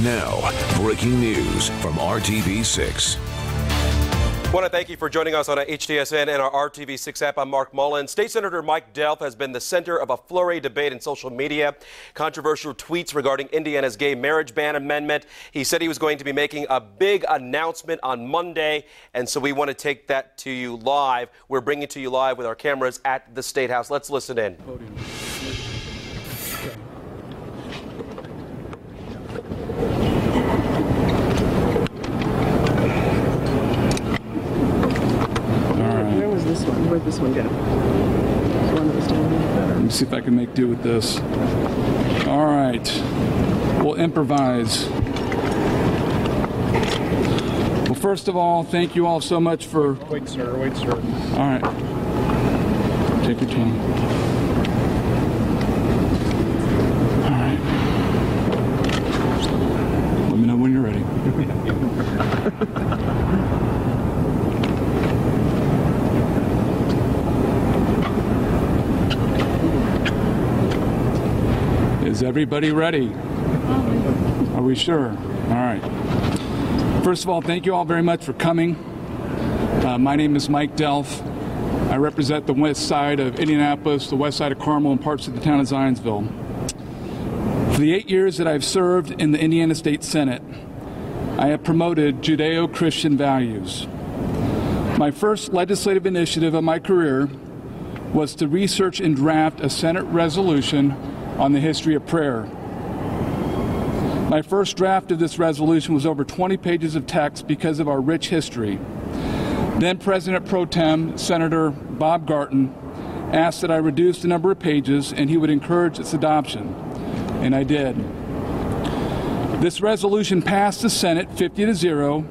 Now, breaking news from RTV6. I want to thank you for joining us on HTSN and our RTV6 app. I'm Mark Mullen. State Senator Mike Delph has been the center of a flurry of debate in social media. Controversial tweets regarding Indiana's gay marriage ban amendment. He said he was going to be making a big announcement on Monday, and so we want to take that to you live. We're bringing it to you live with our cameras at the State House. Let's listen in. Where'd this one go? The one that was down here. Let me see if I can make do with this. All right. We'll improvise. Well, first of all, thank you all so much for... Wait, sir. Wait, sir. All right. Take your time. All right. Let me know when you're ready. Is everybody ready? Are we sure? All right. First of all, thank you all very much for coming. My name is Mike Delph. I represent the west side of Indianapolis, the west side of Carmel, and parts of the town of Zionsville. For the 8 years that I've served in the Indiana State Senate, I have promoted Judeo-Christian values. My first legislative initiative of my career was to research and draft a Senate resolution on the history of prayer. My first draft of this resolution was over 20 pages of text because of our rich history. Then President Pro Tem Senator Bob Garton asked that I reduce the number of pages and he would encourage its adoption, and I did. This resolution passed the Senate 50-0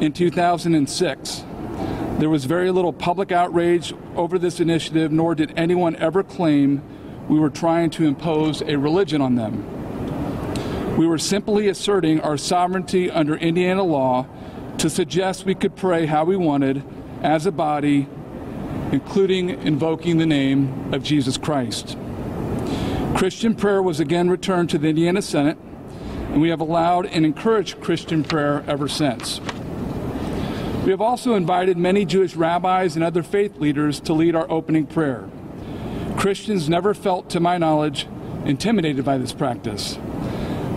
in 2006. There was very little public outrage over this initiative, nor did anyone ever claim we were trying to impose a religion on them. We were simply asserting our sovereignty under Indiana law to suggest we could pray how we wanted as a body, including invoking the name of Jesus Christ. Christian prayer was again returned to the Indiana Senate, and we have allowed and encouraged Christian prayer ever since. We have also invited many Jewish rabbis and other faith leaders to lead our opening prayer. Christians never felt, to my knowledge, intimidated by this practice.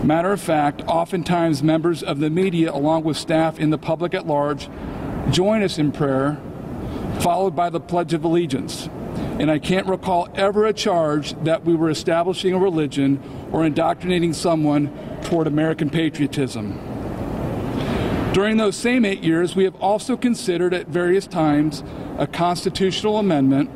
Matter of fact, oftentimes members of the media, along with staff and the public at large, join us in prayer, followed by the Pledge of Allegiance. And I can't recall ever a charge that we were establishing a religion or indoctrinating someone toward American patriotism. During those same 8 years, we have also considered at various times a constitutional amendment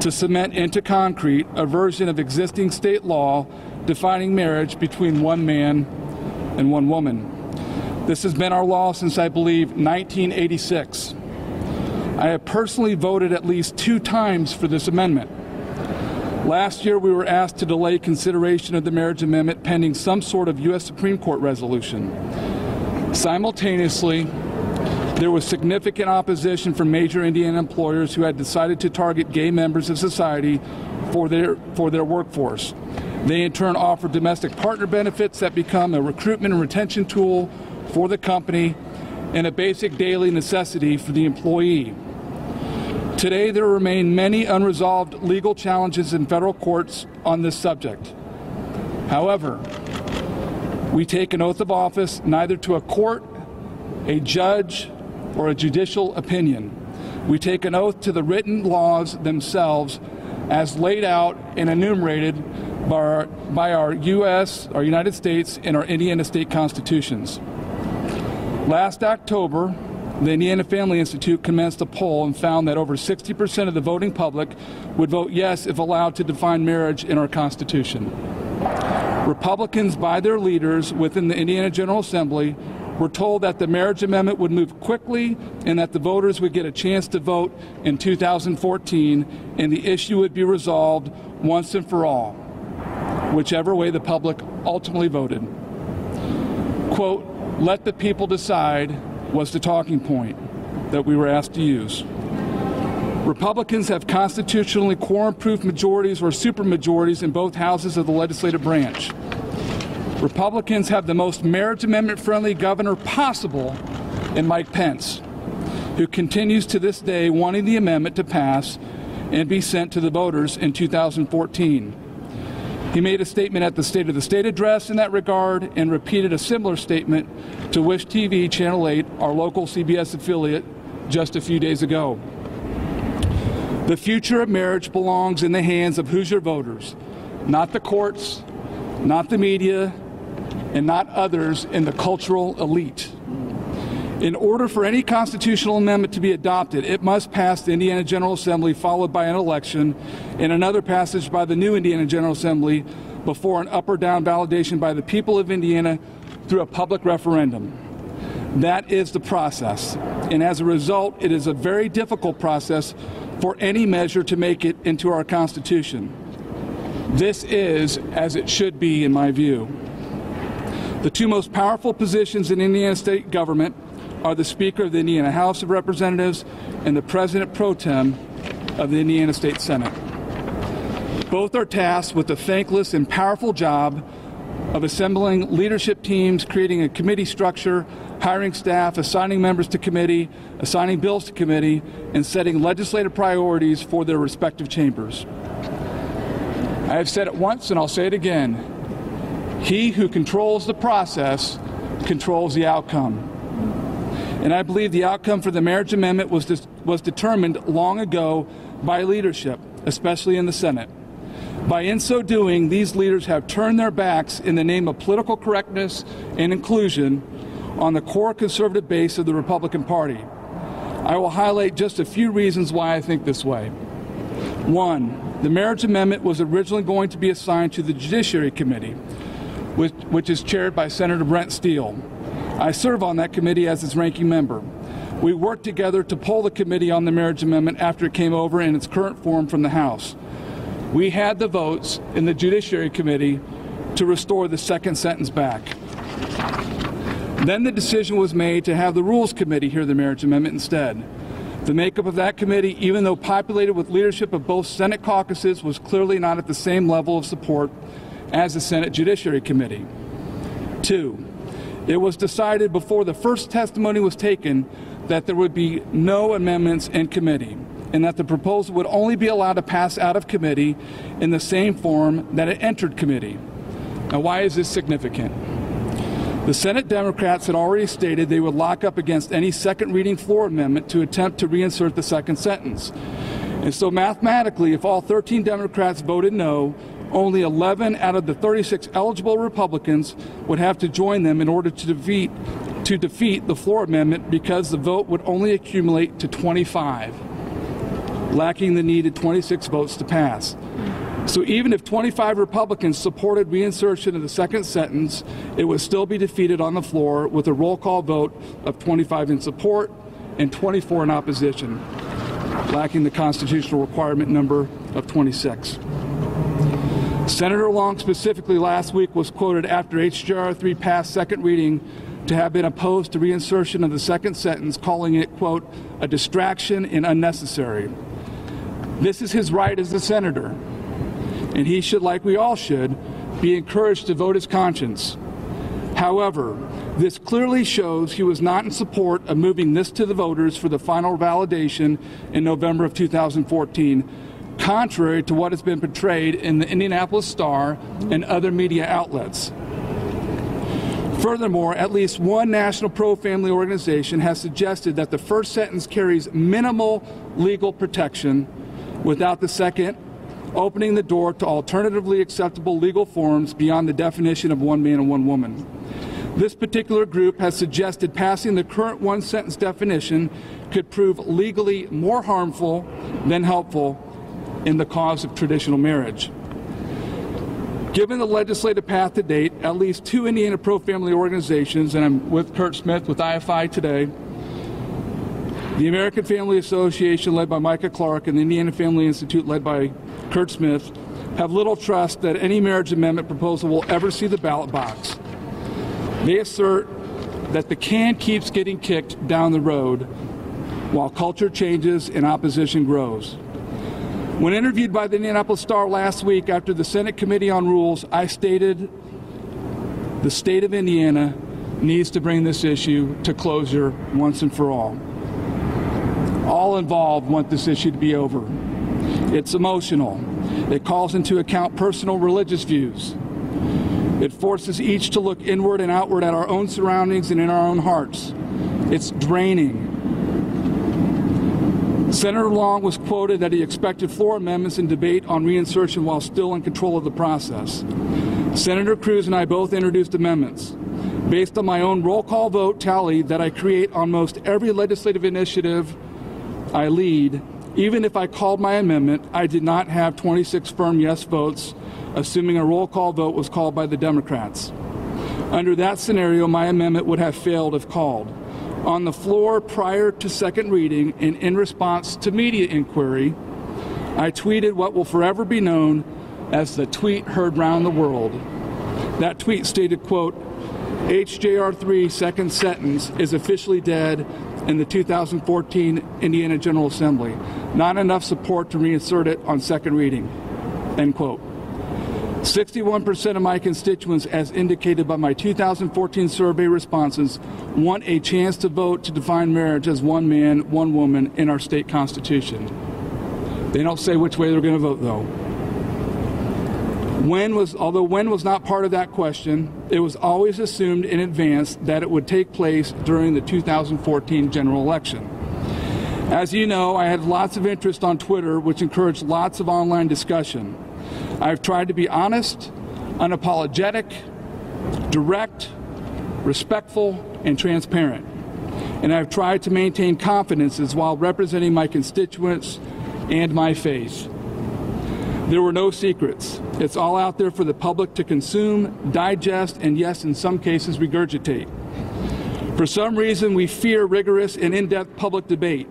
to cement into concrete a version of existing state law defining marriage between one man and one woman. This has been our law since, I believe, 1986. I have personally voted at least 2 times for this amendment. Last year, we were asked to delay consideration of the marriage amendment pending some sort of U.S. Supreme Court resolution. Simultaneously, there was significant opposition from major Indiana employers who had decided to target gay members of society for their workforce. They in turn offer domestic partner benefits that become a recruitment and retention tool for the company and a basic daily necessity for the employee. Today, there remain many unresolved legal challenges in federal courts on this subject. However, we take an oath of office neither to a court, a judge, or a judicial opinion. We take an oath to the written laws themselves as laid out and enumerated by our United States, and our Indiana state constitutions. Last October, the Indiana Family Institute commenced a poll and found that over 60% of the voting public would vote yes if allowed to define marriage in our Constitution. Republicans, by their leaders within the Indiana General Assembly, were told that the marriage amendment would move quickly and that the voters would get a chance to vote in 2014 and the issue would be resolved once and for all, whichever way the public ultimately voted. Quote, "Let the people decide" was the talking point that we were asked to use. Republicans have constitutionally quorum-proof majorities or supermajorities in both houses of the legislative branch. Republicans have the most marriage amendment-friendly governor possible in Mike Pence, who continues to this day wanting the amendment to pass and be sent to the voters in 2014. He made a statement at the State of the State address in that regard and repeated a similar statement to Wish TV Channel 8, our local CBS affiliate, just a few days ago. The future of marriage belongs in the hands of Hoosier voters, not the courts, not the media, and not others in the cultural elite. In order for any constitutional amendment to be adopted, it must pass the Indiana General Assembly, followed by an election, and another passage by the new Indiana General Assembly before an up or down validation by the people of Indiana through a public referendum. That is the process, and as a result, it is a very difficult process for any measure to make it into our Constitution. This is as it should be, in my view. The two most powerful positions in Indiana state government are the Speaker of the Indiana House of Representatives and the President Pro Tem of the Indiana State Senate. Both are tasked with the thankless and powerful job of assembling leadership teams, creating a committee structure, hiring staff, assigning members to committee, assigning bills to committee, and setting legislative priorities for their respective chambers. I have said it once and I'll say it again. He who controls the process controls the outcome. And I believe the outcome for the marriage amendment was determined long ago by leadership, especially in the Senate. By in so doing, these leaders have turned their backs in the name of political correctness and inclusion on the core conservative base of the Republican Party. I will highlight just a few reasons why I think this way. One, the marriage amendment was originally going to be assigned to the Judiciary Committee, which is chaired by Senator Brent Steele. I serve on that committee as its ranking member. We worked together to pull the committee on the marriage amendment after it came over in its current form from the House. We had the votes in the Judiciary Committee to restore the second sentence back. Then the decision was made to have the Rules Committee hear the marriage amendment instead. The makeup of that committee, even though populated with leadership of both Senate caucuses, was clearly not at the same level of support as the Senate Judiciary Committee. Two, it was decided before the first testimony was taken that there would be no amendments in committee and that the proposal would only be allowed to pass out of committee in the same form that it entered committee. Now, why is this significant? The Senate Democrats had already stated they would lock up against any second reading floor amendment to attempt to reinsert the second sentence. And so mathematically, if all 13 Democrats voted no, only 11 out of the 36 eligible Republicans would have to join them in order to defeat the floor amendment, because the vote would only accumulate to 25, lacking the needed 26 votes to pass. So even if 25 Republicans supported reinsertion of the second sentence, it would still be defeated on the floor with a roll call vote of 25 in support and 24 in opposition, lacking the constitutional requirement number of 26. Senator Long specifically last week was quoted after HJR-3 passed second reading to have been opposed to reinsertion of the second sentence, calling it, quote, a distraction and unnecessary. This is his right as a senator, and he should, like we all should, be encouraged to vote his conscience. However, this clearly shows he was not in support of moving this to the voters for the final validation in November of 2014, contrary to what has been portrayed in the Indianapolis Star and other media outlets. Furthermore, at least one national pro-family organization has suggested that the first sentence carries minimal legal protection, without the second opening the door to alternatively acceptable legal forms beyond the definition of one man and one woman. This particular group has suggested passing the current one-sentence definition could prove legally more harmful than helpful in the cause of traditional marriage. Given the legislative path to date, at least two Indiana pro-family organizations, and I'm with Kurt Smith with IFI today, the American Family Association, led by Micah Clark, and the Indiana Family Institute, led by Kurt Smith, have little trust that any marriage amendment proposal will ever see the ballot box. They assert that the can keeps getting kicked down the road while culture changes and opposition grows. When interviewed by the Indianapolis Star last week after the Senate Committee on Rules, I stated The state of Indiana needs to bring this issue to closure once and for all. All involved want this issue to be over. It's emotional. It calls into account personal religious views. It forces each to look inward and outward at our own surroundings and in our own hearts. It's draining. Senator Long was quoted that he expected floor amendments and debate on reinsertion while still in control of the process. Senator Cruz and I both introduced amendments. Based on my own roll call vote tally that I create on most every legislative initiative I lead, even if I called my amendment, I did not have 26 firm yes votes, assuming a roll call vote was called by the Democrats. Under that scenario, my amendment would have failed if called. On the floor prior to second reading and in response to media inquiry, I tweeted what will forever be known as the tweet heard round the world. That tweet stated, quote, HJR-3 second sentence is officially dead in the 2014 Indiana General Assembly. Not enough support to reinsert it on second reading, end quote. 61% of my constituents, as indicated by my 2014 survey responses, want a chance to vote to define marriage as one man, one woman in our state constitution. They don't say which way they're going to vote, though. Although when was not part of that question, it was always assumed in advance that it would take place during the 2014 general election. As you know, I had lots of interest on Twitter, which encouraged lots of online discussion. I've tried to be honest, unapologetic, direct, respectful, and transparent. And I've tried to maintain confidences while representing my constituents and my faith. There were no secrets. It's all out there for the public to consume, digest, and yes, in some cases, regurgitate. For some reason, we fear rigorous and in-depth public debate.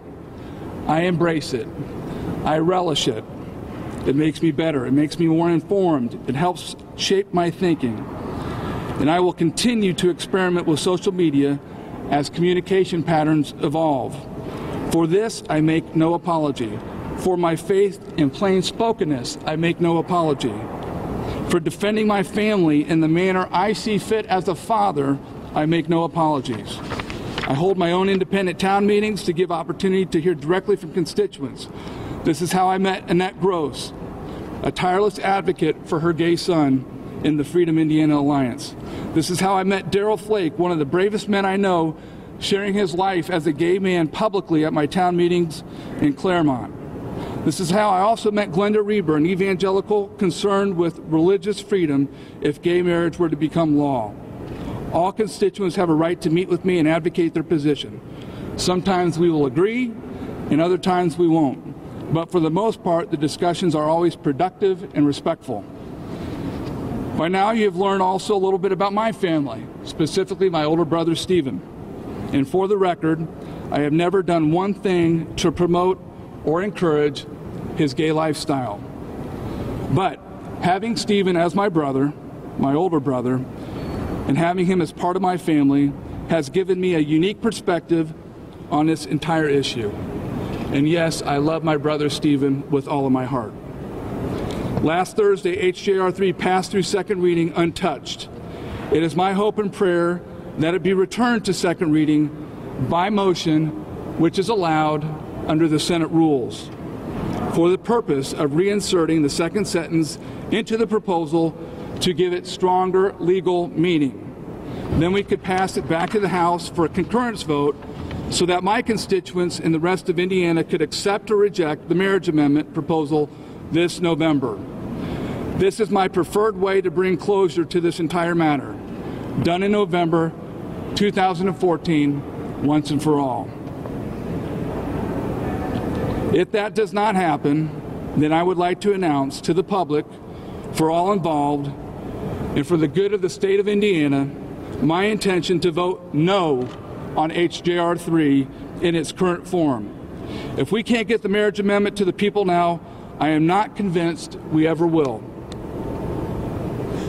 I embrace it. I relish it. It makes me better. It makes me more informed. It helps shape my thinking. And I will continue to experiment with social media as communication patterns evolve. For this, I make no apology. For my faith in plain spokenness, I make no apology. For defending my family in the manner I see fit as a father, I make no apologies. I hold my own independent town meetings to give opportunity to hear directly from constituents. This is how I met Annette Gross, a tireless advocate for her gay son in the Freedom Indiana Alliance. This is how I met Darrell Flake, one of the bravest men I know, sharing his life as a gay man publicly at my town meetings in Claremont. This is how I also met Glenda Reber, an evangelical concerned with religious freedom if gay marriage were to become law. All constituents have a right to meet with me and advocate their position. Sometimes we will agree, and other times we won't. But for the most part, the discussions are always productive and respectful. By now, you have learned also a little bit about my family, specifically my older brother, Stephen. And for the record, I have never done one thing to promote or encourage his gay lifestyle. But having Stephen as my brother, my older brother, and having him as part of my family has given me a unique perspective on this entire issue. And yes, I love my brother Stephen with all of my heart. Last Thursday, HJR-3 passed through second reading untouched. It is my hope and prayer that it be returned to second reading by motion, which is allowed under the Senate rules, for the purpose of reinserting the second sentence into the proposal to give it stronger legal meaning. Then we could pass it back to the House for a concurrence vote so that my constituents and the rest of Indiana could accept or reject the marriage amendment proposal this November. This is my preferred way to bring closure to this entire matter, done in November 2014, once and for all. If that does not happen, then I would like to announce to the public, for all involved, and for the good of the state of Indiana, my intention to vote no on HJR-3 in its current form. If we can't get the marriage amendment to the people now, I am not convinced we ever will.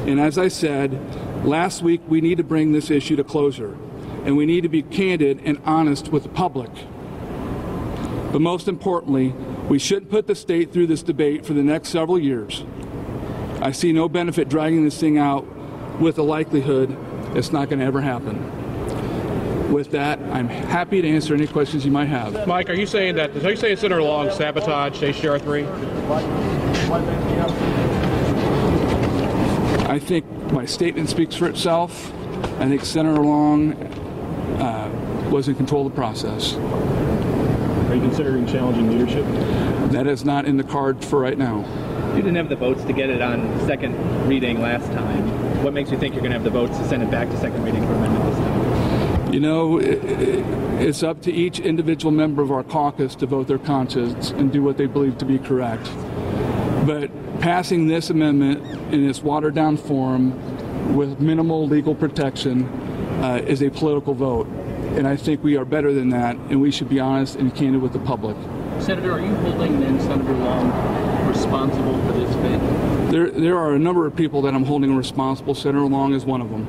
And as I said, last week we need to bring this issue to closure, and we need to be candid and honest with the public. But most importantly, we shouldn't put the state through this debate for the next several years. I see no benefit dragging this thing out with the likelihood It's not going to ever happen. With that, I'm happy to answer any questions you might have. Mike, are you saying Senator Long sabotaged HJR-3? I think my statement speaks for itself. I think Senator Long was in control of the process. Are you considering challenging leadership? That is not in the cards for right now. You didn't have the votes to get it on second reading last time. What makes you think you're going to have the votes to send it back to second reading for amendment this time? You know, it's up to each individual member of our caucus to vote their conscience and do what they believe to be correct. But passing this amendment in its watered-down form with minimal legal protection is a political vote. And I think we are better than that, and we should be honest and candid with the public. Senator, are you holding then Senator Long responsible for this fate? There are a number of people that I'm holding responsible. Senator Long is one of them.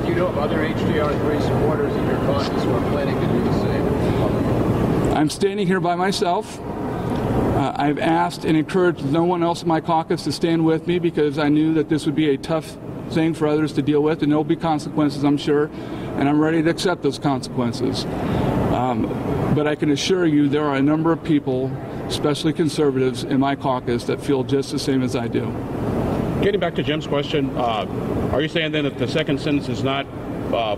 Do you know of other HJR-3 supporters in your caucus who are planning to do the same? I'm standing here by myself. I've asked and encouraged no one else in my caucus to stand with me because I knew that this would be a tough thing for others to deal with, and there will be consequences, I'm sure, and I'm ready to accept those consequences. But I can assure you there are a number of people, especially conservatives, in my caucus that feel just the same as I do. Getting back to Jim's question, are you saying then if the second sentence is not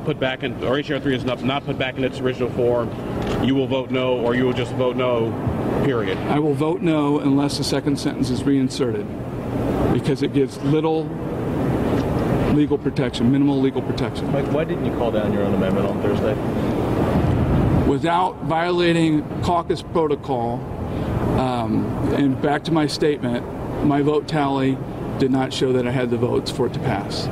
put back in, or HJR-3 is not put back in its original form, you will vote no, or you will just vote no, period? I will vote no unless the second sentence is reinserted, because it gives little legal protection, minimal legal protection. Mike, why didn't you call down your own amendment on Thursday? Without violating caucus protocol, and back to my statement, my vote tally did not show that I had the votes for it to pass.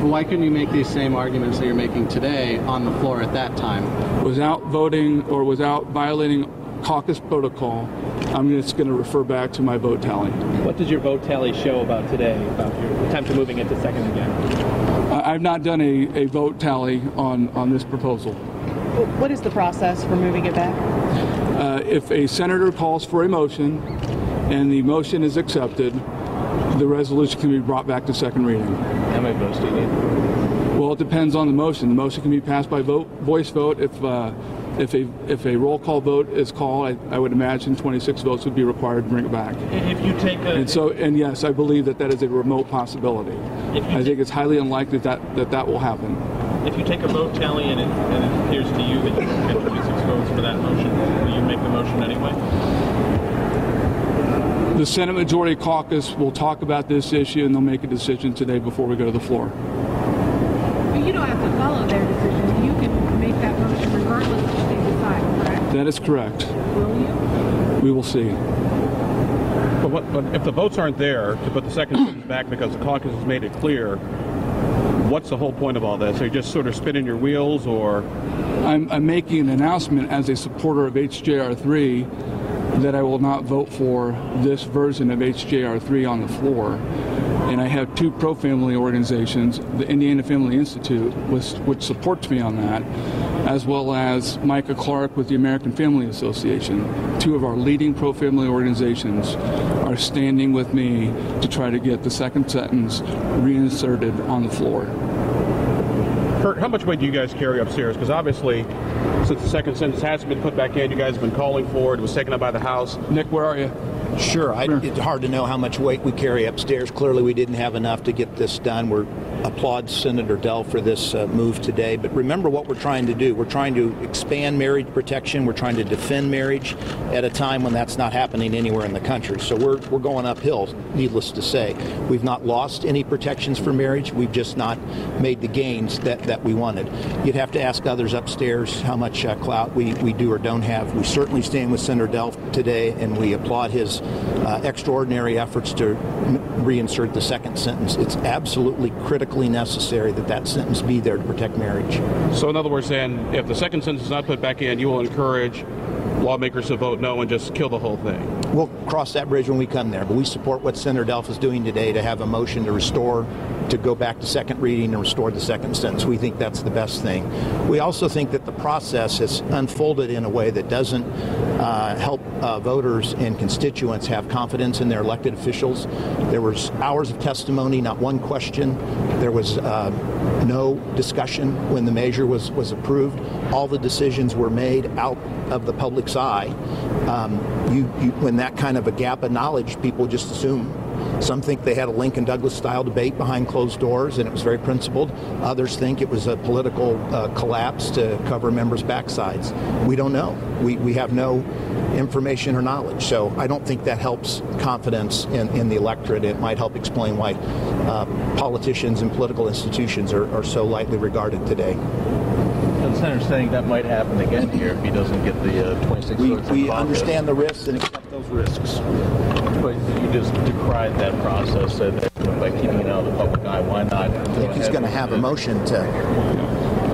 Why couldn't you make these same arguments that you're making today on the floor at that time? Without voting or without violating caucus protocol, I'm just going to refer back to my vote tally. What does your vote tally show about today, about your attempt to moving it to second again? I've not done a vote tally on this proposal. What is the process for moving it back? If a senator calls for a motion and the motion is accepted, the resolution can be brought back to second reading. How many votes do you need? Well, it depends on the motion. The motion can be passed by voice vote. If a roll call vote is called, I would imagine 26 votes would be required to bring it back. If you take a... And yes, I believe that is a remote possibility. I think it's highly unlikely that will happen. If you take a vote tally and it appears to you that you can get 26 votes for that motion, will you make the motion anyway? The Senate Majority Caucus will talk about this issue and they'll make a decision today before we go to the floor. But you don't have to follow their decision. You can make that motion regardless of what they decide, correct? That is correct. Will you? We will see. But if the votes aren't there to put the second sentence back because the caucus has made it clear, what's the whole point of all this? Are you just sort of spinning your wheels, or? I'm making an announcement as a supporter of HJR-3 that I will not vote for this version of HJR-3 on the floor. And I have two pro-family organizations, the Indiana Family Institute, which supports me on that, as well as Micah Clark with the American Family Association. Two of our leading pro-family organizations are standing with me to try to get the second sentence reinserted on the floor. Kurt, how much weight do you guys carry upstairs? Because obviously, since the second sentence hasn't been put back in, you guys have been calling for it. It was taken up by the House. Nick, where are you? Sure. It's hard to know how much weight we carry upstairs. Clearly, we didn't have enough to get this done. We applaud Senator Delph for this move today. But remember what we're trying to do. We're trying to expand marriage protection. We're trying to defend marriage at a time when that's not happening anywhere in the country. So we're going uphill, needless to say. We've not lost any protections for marriage. We've just not made the gains that we wanted. You'd have to ask others upstairs how much clout we do or don't have. We certainly stand with Senator Delph today, and we applaud his extraordinary efforts to reinsert the second sentence. It's absolutely critically necessary that sentence be there to protect marriage. So in other words, then, if the second sentence is not put back in, you will encourage lawmakers to vote no and just kill the whole thing? We'll cross that bridge when we come there, but we support what Senator Delph is doing today to have a motion to restore to go back to second reading and restore the second sentence. We think that's the best thing. We also think that the process has unfolded in a way that doesn't help voters and constituents have confidence in their elected officials. There was hours of testimony, not one question. There was no discussion when the measure was approved. All the decisions were made out of the public's eye. When that kind of a gap of knowledge, people just assume. Some think they had a Lincoln Douglas-style debate behind closed doors, and it was very principled. Others think it was a political collapse to cover members' backsides. We don't know. We have no information or knowledge. So I don't think that helps confidence in the electorate. It might help explain why politicians and political institutions are so lightly regarded today. The senator's saying that might happen again here if he doesn't get the 26 votes. We understand the risks and accept those risks. But you just decried that process, said that by keeping it out of the public eye, why not? I think he's going to have a motion to.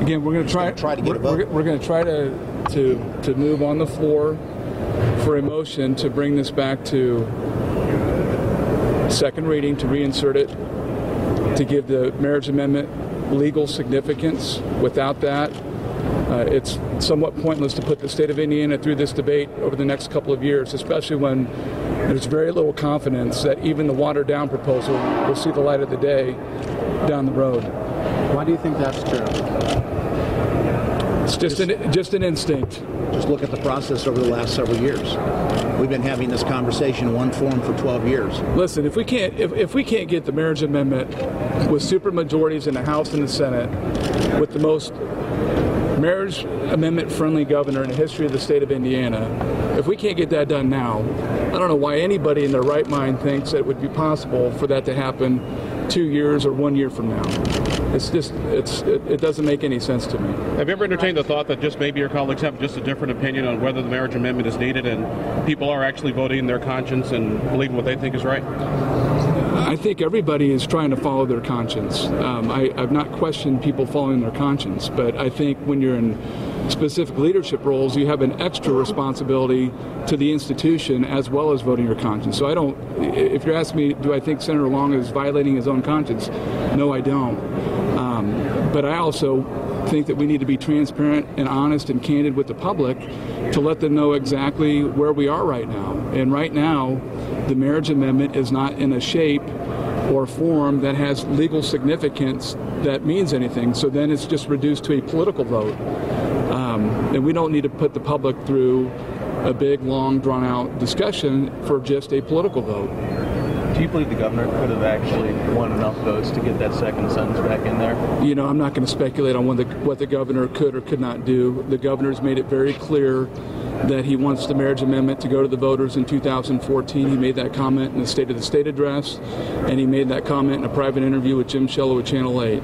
Again, we're going to try to get a vote. We're going to try to move on the floor for a motion to bring this back to second reading, to reinsert it, to give the marriage amendment legal significance. Without that, it's somewhat pointless to put the state of Indiana through this debate over the next couple of years, especially when there's very little confidence that even the watered-down proposal will see the light of the day down the road. Why do you think that's true? It's just an instinct. Just look at the process over the last several years. We've been having this conversation in one form for 12 years. Listen, if we can't get the marriage amendment with supermajorities in the House and the Senate, with the most marriage amendment-friendly governor in the history of the state of Indiana, if we can't get that done now, I don't know why anybody in their right mind thinks that it would be possible for that to happen 2 years or 1 year from now. It doesn't make any sense to me. Have you ever entertained the thought that just maybe your colleagues have just a different opinion on whether the marriage amendment is needed and people are actually voting in their conscience and believing what they think is right? I think everybody is trying to follow their conscience. I've not questioned people following their conscience, but I think when you're in specific leadership roles, you have an extra responsibility to the institution as well as voting your conscience. So if you're asking me, do I think Senator Long is violating his own conscience? No, I don't. But I also think that we need to be transparent and honest and candid with the public to let them know exactly where we are right now. And right now, the marriage amendment is not in a shape or form that has legal significance that means anything. So then it's just reduced to a political vote. And we don't need to put the public through a big, long, drawn-out discussion for just a political vote. Do you believe the governor could have actually won enough votes to get that second sentence back in there? You know, I'm not going to speculate on what the governor could or could not do. The governor's made it very clear that he wants the marriage amendment to go to the voters in 2014. He made that comment in the State of the State address, and he made that comment in a private interview with Jim Shello at Channel 8.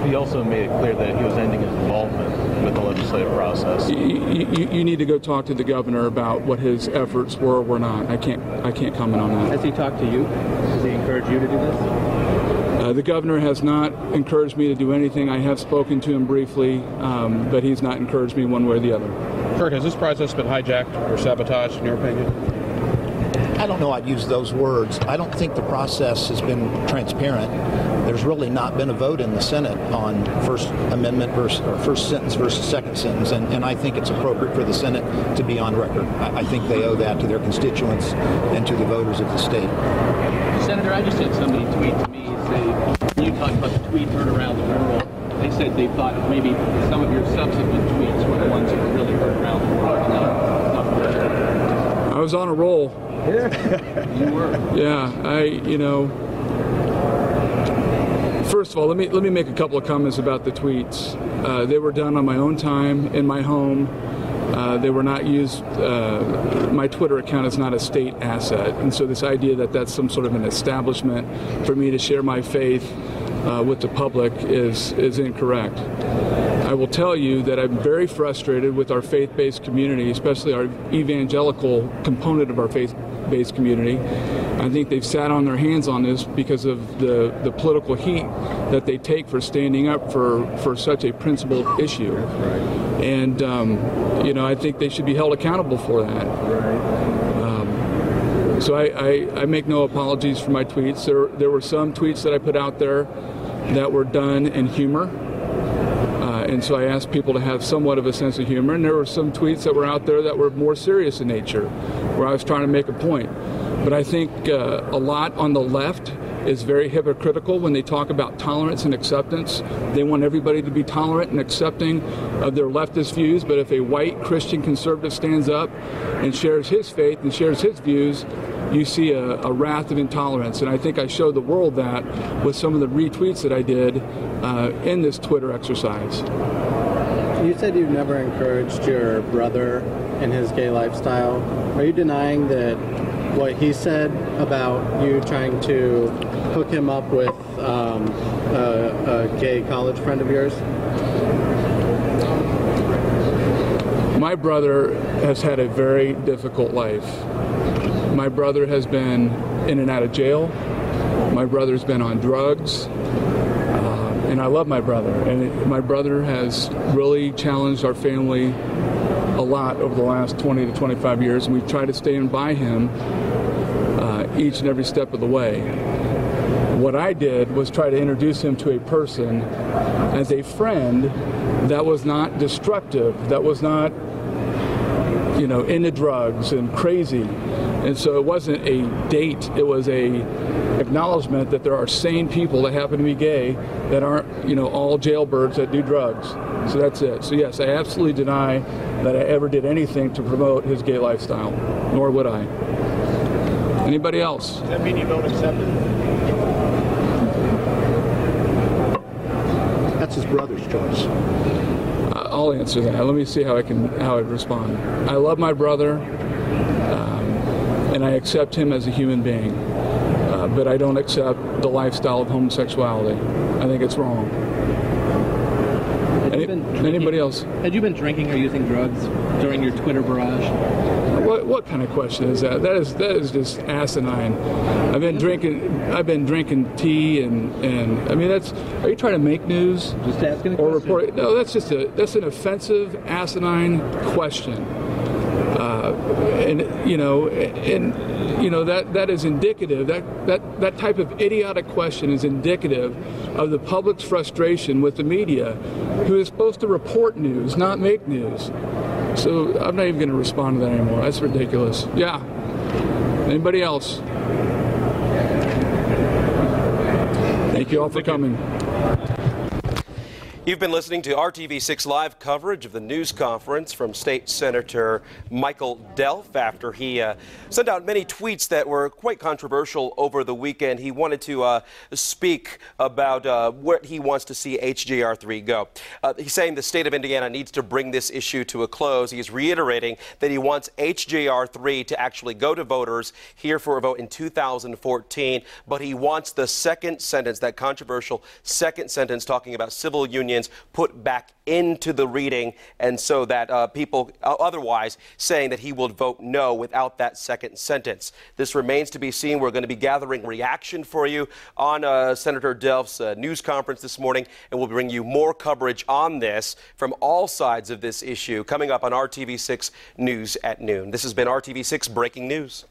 He also made it clear that he was ending his involvement with the legislative process. You need to go talk to the governor about what his efforts were or were not. I can't comment on that. Has he talked to you? Has he encouraged you to do this? The governor has not encouraged me to do anything. I have spoken to him briefly, but he's not encouraged me one way or the other. Kurt, has this process been hijacked or sabotaged, in your opinion? I don't know I'd use those words. I don't think the process has been transparent. There's really not been a vote in the Senate on First Amendment versus or first sentence versus second sentence, and I think it's appropriate for the Senate to be on record. I think they owe that to their constituents and to the voters of the state. Senator, I just had somebody tweet to me say, you talked about the tweet heard around the world. They said they thought maybe some of your subsequent tweets were the ones that really heard around the world. I was on a roll. Yeah, you were. Yeah, first of all, let me make a couple of comments about the tweets. They were done on my own time, in my home. They were not used, my Twitter account is not a state asset. And so this idea that that's some sort of an establishment for me to share my faith with the public is incorrect. I will tell you that I'm very frustrated with our faith-based community, especially our evangelical component of our faith-based community. I think they've sat on their hands on this because of the political heat that they take for standing up for such a principled issue. And, I think they should be held accountable for that. So I make no apologies for my tweets. There were some tweets that I put out there that were done in humor. And so I asked people to have somewhat of a sense of humor, and there were some tweets that were out there that were more serious in nature, where I was trying to make a point. But I think a lot on the left is very hypocritical when they talk about tolerance and acceptance. They want everybody to be tolerant and accepting of their leftist views, but if a white Christian conservative stands up and shares his faith and shares his views, you see a wrath of intolerance. And I think I showed the world that with some of the retweets that I did in this Twitter exercise. You said you've never encouraged your brother in his gay lifestyle. Are you denying that what he said about you trying to hook him up with a gay college friend of yours? My brother has had a very difficult life. My brother has been in and out of jail. My brother's been on drugs. And I love my brother. And my brother has really challenged our family a lot over the last 20 to 25 years. And we've tried to stand by him each and every step of the way. What I did was try to introduce him to a person as a friend that was not destructive, that was not, into drugs and crazy. And so it wasn't a date, it was a acknowledgement that there are sane people that happen to be gay that aren't, all jailbirds that do drugs. So that's it. So yes, I absolutely deny that I ever did anything to promote his gay lifestyle, nor would I. Anybody else? Does that mean you don't accept it? That's his brother's choice. I'll answer that. Let me see how I respond. I love my brother, and I accept him as a human being, but I don't accept the lifestyle of homosexuality. I think it's wrong. Anybody else? Had you been drinking or using drugs during your Twitter barrage? What kind of question is that? That is just asinine. I've been drinking tea and I mean are you trying to make news? Just asking a or question. report? No, that's an offensive, asinine question. That is indicative. That type of idiotic question is indicative of the public's frustration with the media, who is supposed to report news, not make news. So I'm not even going to respond to that anymore. That's ridiculous. Yeah. Anybody else? Thank you all for coming. You've been listening to RTV6 Live coverage of the news conference from State Senator Michael Delph after he sent out many tweets that were quite controversial over the weekend. He wanted to speak about what he wants to see HJR-3 go. He's saying the state of Indiana needs to bring this issue to a close. He's reiterating that he wants HJR-3 to actually go to voters here for a vote in 2014, but he wants the second sentence, that controversial second sentence talking about civil unions, put back into the reading, and so that people otherwise saying that he will vote no without that second sentence. This remains to be seen. We're going to be gathering reaction for you on Senator Delph's news conference this morning, and we'll bring you more coverage on this from all sides of this issue coming up on RTV6 News at noon. This has been RTV6 Breaking News.